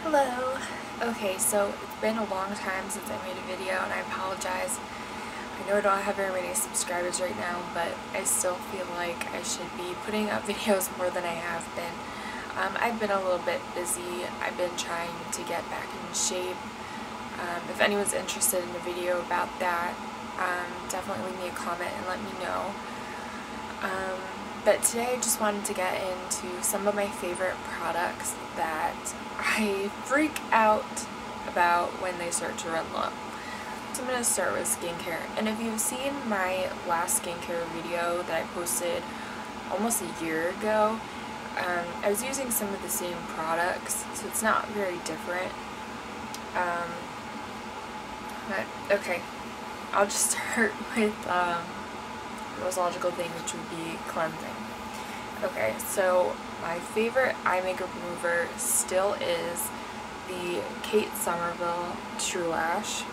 Hello. Okay, so it's been a long time since I made a video and I apologize. I know I don't have very many subscribers right now, but I still feel like I should be putting up videos more than I have been. I've been a little bit busy. I've been trying to get back in shape. If anyone's interested in a video about that, definitely leave me a comment and let me know. But today I just wanted to get into some of my favorite products that I freak out about when they start to run low. So I'm going to start with skincare. And if you've seen my last skincare video that I posted almost a year ago, I was using some of the same products, so it's not very different. But okay, I'll just start with the most logical thing, which would be cleansing. Okay, so my favorite eye makeup remover still is the Kate Somerville True Lash.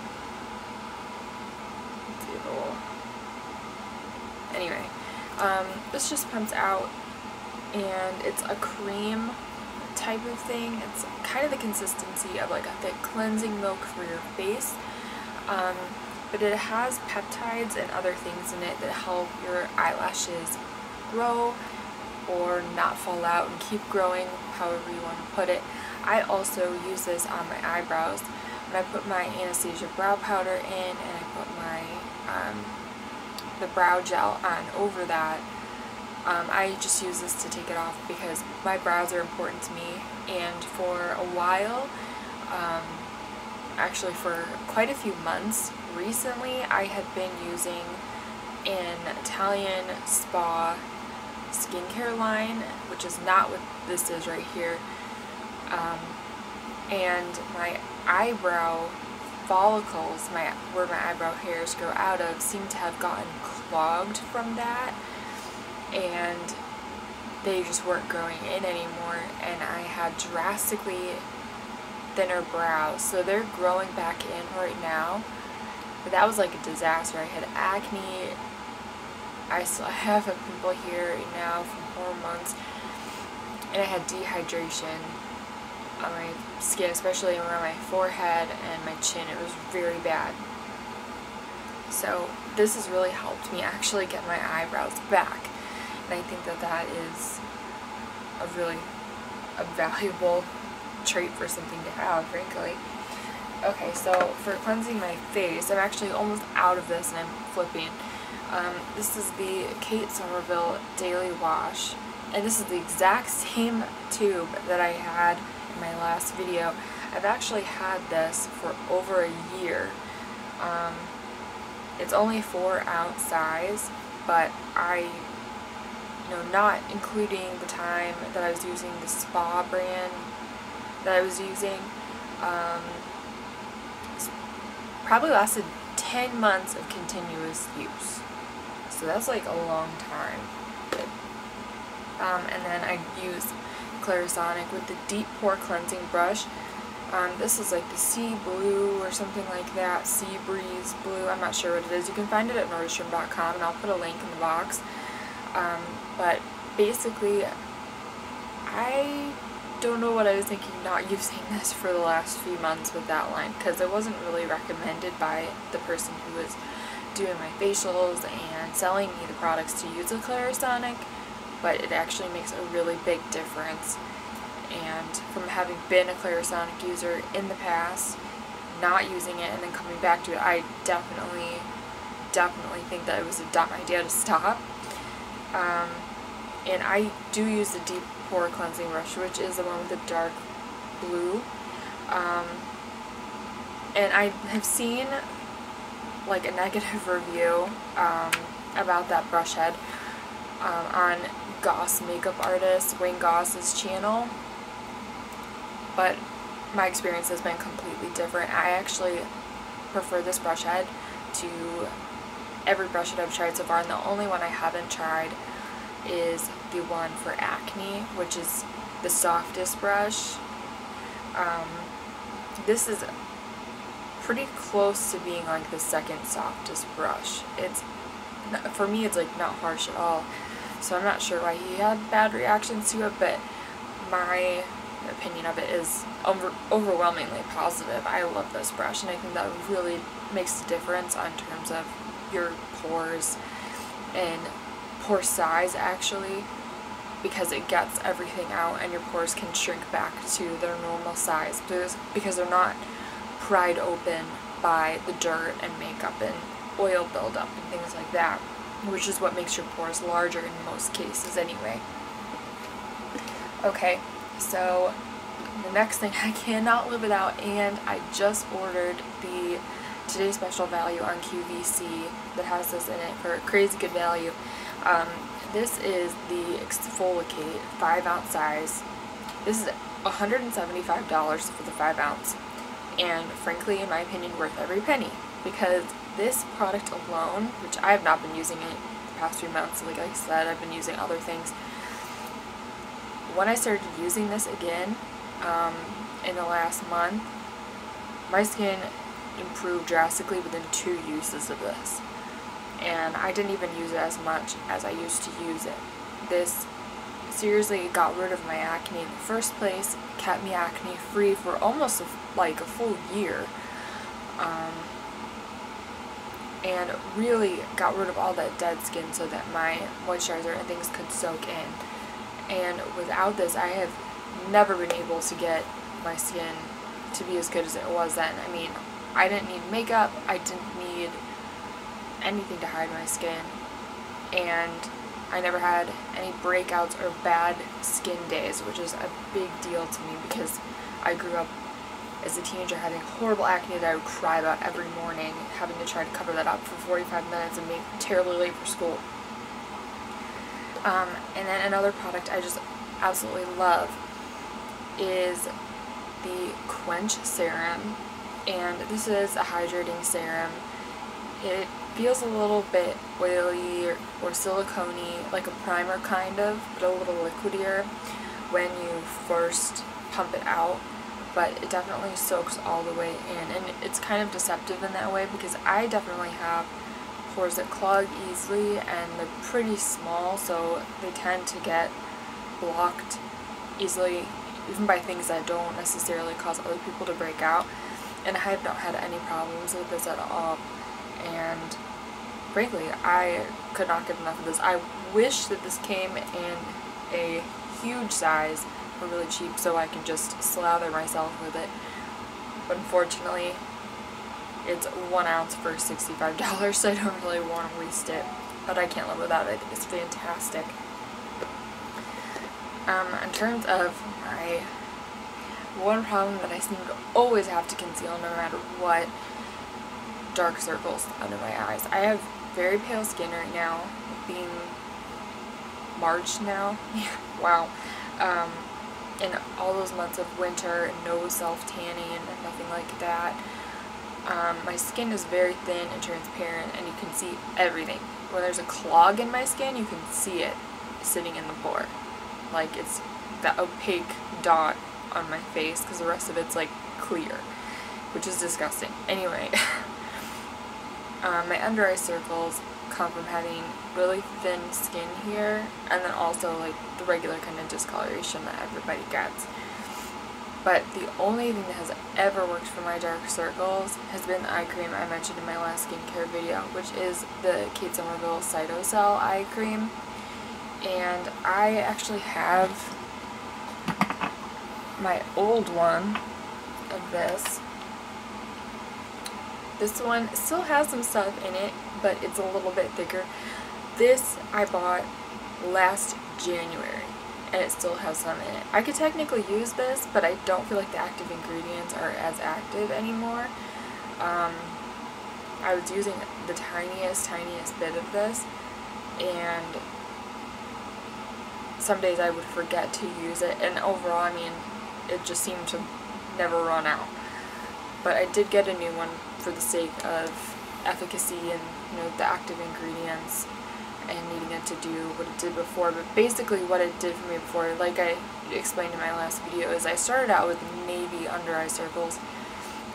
Anyway, this just pumps out, and it's a cream type of thing. It's kind of the consistency of like a thick cleansing milk for your face, but it has peptides and other things in it that help your eyelashes grow or not fall out and keep growing, however you want to put it. I also use this on my eyebrows. When I put my Anastasia brow powder in and I put my the brow gel on over that, I just use this to take it off because my brows are important to me. And for a while, actually for quite a few months recently, I had been using an Italian spa skincare line, which is not what this is right here, and my eyebrow follicles, where my eyebrow hairs grow out of, seem to have gotten clogged from that, and they just weren't growing in anymore, and I had drastically thinner brows, so they're growing back in right now. But that was like a disaster. I had acne. I still have a pimple here right now from hormones, and I had dehydration on my skin, especially around my forehead and my chin. It was very bad. So this has really helped me actually get my eyebrows back, and I think that that is a really valuable trait for something to have, frankly. Okay, so for cleansing my face, I'm actually almost out of this and I'm flipping. This is the Kate Somerville Daily Wash, and this is the exact same tube that I had in my last video. I've actually had this for over a year. It's only 4-ounce size, but not including the time that I was using the spa brand that I was using, probably lasted 10 months of continuous use. So that's like a long time. And then I use Clarisonic with the Deep Pore Cleansing Brush. This is like the Sea Blue or something like that, Sea Breeze Blue, I'm not sure what it is. You can find it at Nordstrom.com, and I'll put a link in the box. But basically, I don't know what I was thinking not using this for the last few months with that line, because it wasn't really recommended by the person who was doing my facials and selling me the products to use a Clarisonic, but it actually makes a really big difference. And from having been a Clarisonic user in the past, not using it and then coming back to it, I definitely think that it was a dumb idea to stop. And I do use the Deep Pore Cleansing Brush, which is the one with the dark blue. And I have seen like a negative review about that brush head on Goss Makeup Artist, Wayne Goss's channel, but my experience has been completely different. I actually prefer this brush head to every brush head I've tried so far, and the only one I haven't tried is the one for acne, which is the softest brush. This is pretty close to being like the second softest brush. For me, it's like not harsh at all, so I'm not sure why he had bad reactions to it, but my opinion of it is overwhelmingly positive. I love this brush, and I think that really makes a difference on terms of your pores and pore size, actually, because it gets everything out and your pores can shrink back to their normal size because they're not pried open by the dirt and makeup and oil buildup and things like that, which is what makes your pores larger in most cases anyway. Okay, so the next thing I cannot live without, and I just ordered the Today's Special Value on QVC that has this in it for crazy good value. This is the Exfolikate 5-ounce size. This is $175 for the 5-ounce, and frankly, in my opinion, worth every penny, because this product alone, which I have not been using it the past 3 months, like I said, I've been using other things. When I started using this again in the last month, my skin improved drastically within 2 uses of this. And I didn't even use it as much as I used to use it. This seriously got rid of my acne in the first place, kept me acne free for almost like a full year, and really got rid of all that dead skin so that my moisturizer and things could soak in. And without this, I have never been able to get my skin to be as good as it was then. I mean, I didn't need makeup, I didn't need anything to hide my skin, and I never had any breakouts or bad skin days, which is a big deal to me because I grew up as a teenager having horrible acne that I would cry about every morning, having to try to cover that up for 45 minutes and being terribly late for school. And then another product I just absolutely love is the Quench serum, and this is a hydrating serum. It feels a little bit oily or silicone-y, like a primer kind of, but a little liquidier when you first pump it out, but it definitely soaks all the way in, and it's kind of deceptive in that way because I definitely have pores that clog easily and they're pretty small, so they tend to get blocked easily even by things that don't necessarily cause other people to break out, and I have not had any problems with this at all. And frankly, I could not get enough of this. I wish that this came in a huge size for really cheap so I can just slather myself with it. But unfortunately, it's 1 ounce for $65, so I don't really want to waste it. But I can't live without it. I think it's fantastic. In terms of my one problem that I seem to always have to conceal no matter what, dark circles under my eyes. I have very pale skin right now, being March now. Wow. In all those months of winter, no self-tanning and nothing like that. My skin is very thin and transparent, and you can see everything. When there's a clog in my skin, you can see it sitting in the pore. Like, it's that opaque dot on my face, because the rest of it's like clear, which is disgusting. Anyway, my under eye circles come from having really thin skin here, and then also like the regular kind of discoloration that everybody gets. But the only thing that has ever worked for my dark circles has been the eye cream I mentioned in my last skincare video, which is the Somerville CytoCell Eye Cream. And I actually have my old one of this. This one still has some stuff in it, but it's a little bit thicker. This I bought last January, and it still has some in it. I could technically use this, but I don't feel like the active ingredients are as active anymore. I was using the tiniest bit of this, and some days I would forget to use it, and overall, I mean, it just seemed to never run out. But I did get a new one for the sake of efficacy and, you know, the active ingredients and needing it to do what it did before. But basically what it did for me before, like I explained in my last video, is I started out with navy under eye circles,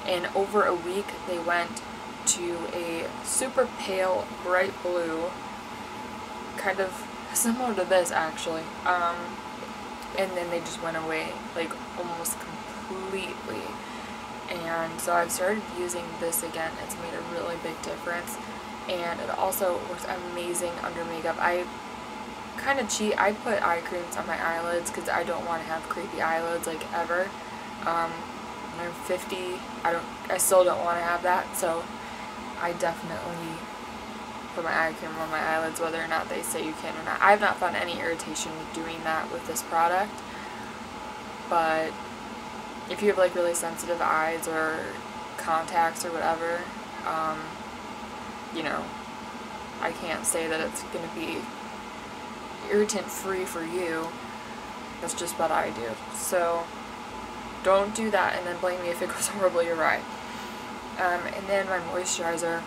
and over a week they went to a super pale bright blue, kind of similar to this actually, and then they just went away, like, almost completely. And so I've started using this again. It's made a really big difference, and it also works amazing under makeup. I kind of cheat. I put eye creams on my eyelids because I don't want to have creepy eyelids, like, ever. When I'm 50, I still don't want to have that, so I definitely put my eye cream on my eyelids, whether or not they say you can or not. I've not found any irritation doing that with this product, but if you have, like, really sensitive eyes or contacts or whatever, you know, I can't say that it's going to be irritant-free for you. That's just what I do. So don't do that and then blame me if it goes horribly awry. And then my moisturizer.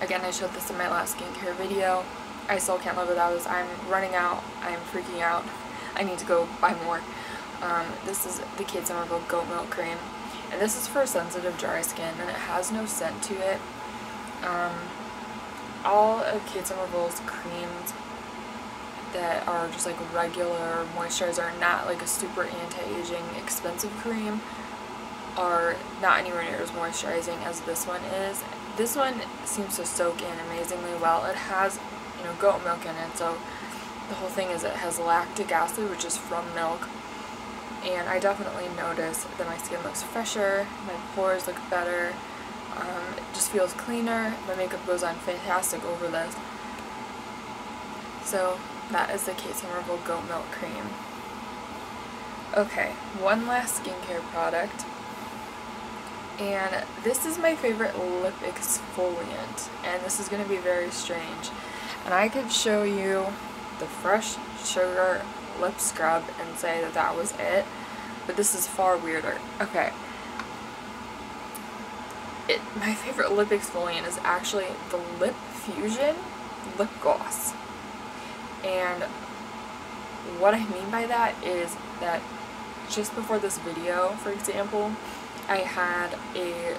Again, I showed this in my last skincare video. I still can't live without this. I'm running out. I'm freaking out. I need to go buy more. This is the Kate Somerville Goat Milk Cream. And this is for sensitive dry skin, and it has no scent to it. All of Kate Somerville's creams that are just like regular moisturizer, not like a super anti-aging expensive cream, are not anywhere near as moisturizing as this one is. This one seems to soak in amazingly well. It has, you know, goat milk in it, so the whole thing is it has lactic acid, which is from milk, and I definitely notice that my skin looks fresher, my pores look better, it just feels cleaner, my makeup goes on fantastic over this. So that is the Kate Somerville Goat Milk Cream. Okay, one last skincare product, and this is my favorite lip exfoliant, and this is going to be very strange, and I could show you the Fresh Sugar lip scrub and say that that was it, but this is far weirder. Okay, my favorite lip exfoliant is actually the Lip Fusion lip gloss, and what I mean by that is that just before this video, for example, I had a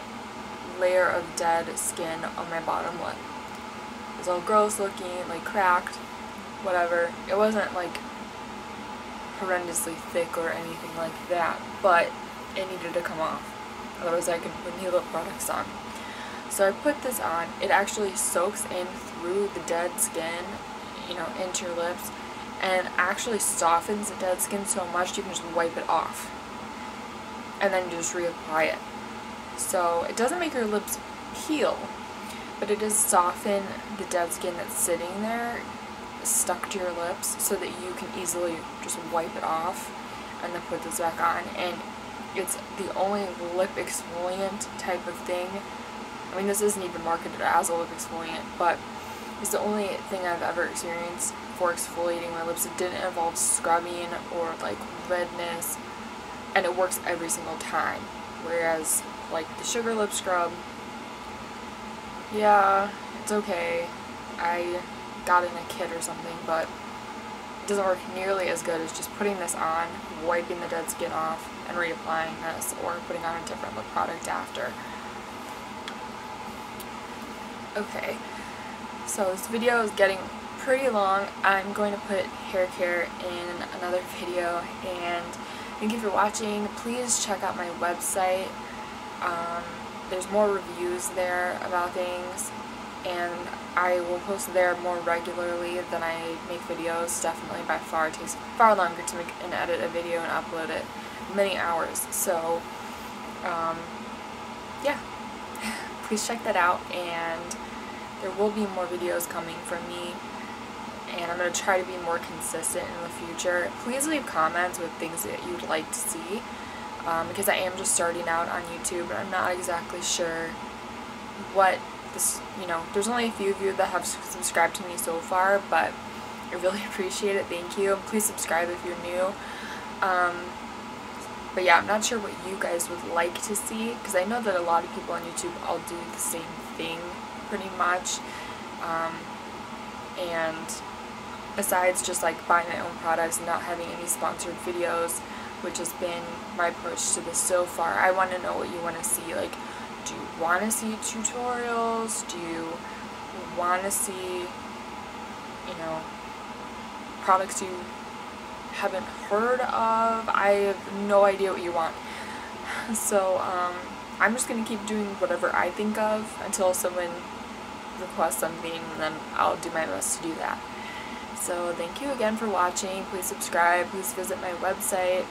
layer of dead skin on my bottom lip. It was all gross looking, like cracked, whatever. It wasn't like horrendously thick or anything like that, but it needed to come off. Otherwise I could put new lip products on. So I put this on. It actually soaks in through the dead skin, you know, into your lips, and actually softens the dead skin so much you can just wipe it off. And then you just reapply it. So it doesn't make your lips peel, but it does soften the dead skin that's sitting there, stuck to your lips, so that you can easily just wipe it off and then put this back on. And it's the only lip exfoliant type of thing. I mean, this isn't even marketed as a lip exfoliant, but it's the only thing I've ever experienced for exfoliating my lips. It didn't involve scrubbing or like redness, and it works every single time. Whereas like the sugar lip scrub, yeah, it's okay. I got it in a kit or something, but it doesn't work nearly as good as just putting this on, wiping the dead skin off, and reapplying this, or putting on a different lip product after. Okay, so this video is getting pretty long. I'm going to put hair care in another video, and thank you for watching. Please check out my website. There's more reviews there about things, and I will post there more regularly than I make videos. Definitely by far. It takes far longer to make and edit a video and upload it. Many hours. So, yeah. Please check that out, and there will be more videos coming from me, and I'm going to try to be more consistent in the future. Please leave comments with things that you'd like to see, because I am just starting out on YouTube, and I'm not exactly sure what this, you know, there's only a few of you that have subscribed to me so far, but I really appreciate it. Thank you. Please subscribe if you're new. But yeah, I'm not sure what you guys would like to see, because I know that a lot of people on YouTube all do the same thing pretty much, and besides just like buying my own products and not having any sponsored videos, which has been my approach to this so far, I want to know what you want to see. Like, do you want to see tutorials? Do you want to see, you know, products you haven't heard of. I have no idea what you want. So I'm just going to keep doing whatever I think of until someone requests something, and then I'll do my best to do that. So thank you again for watching. Please subscribe. Please visit my website.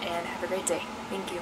And have a great day. Thank you.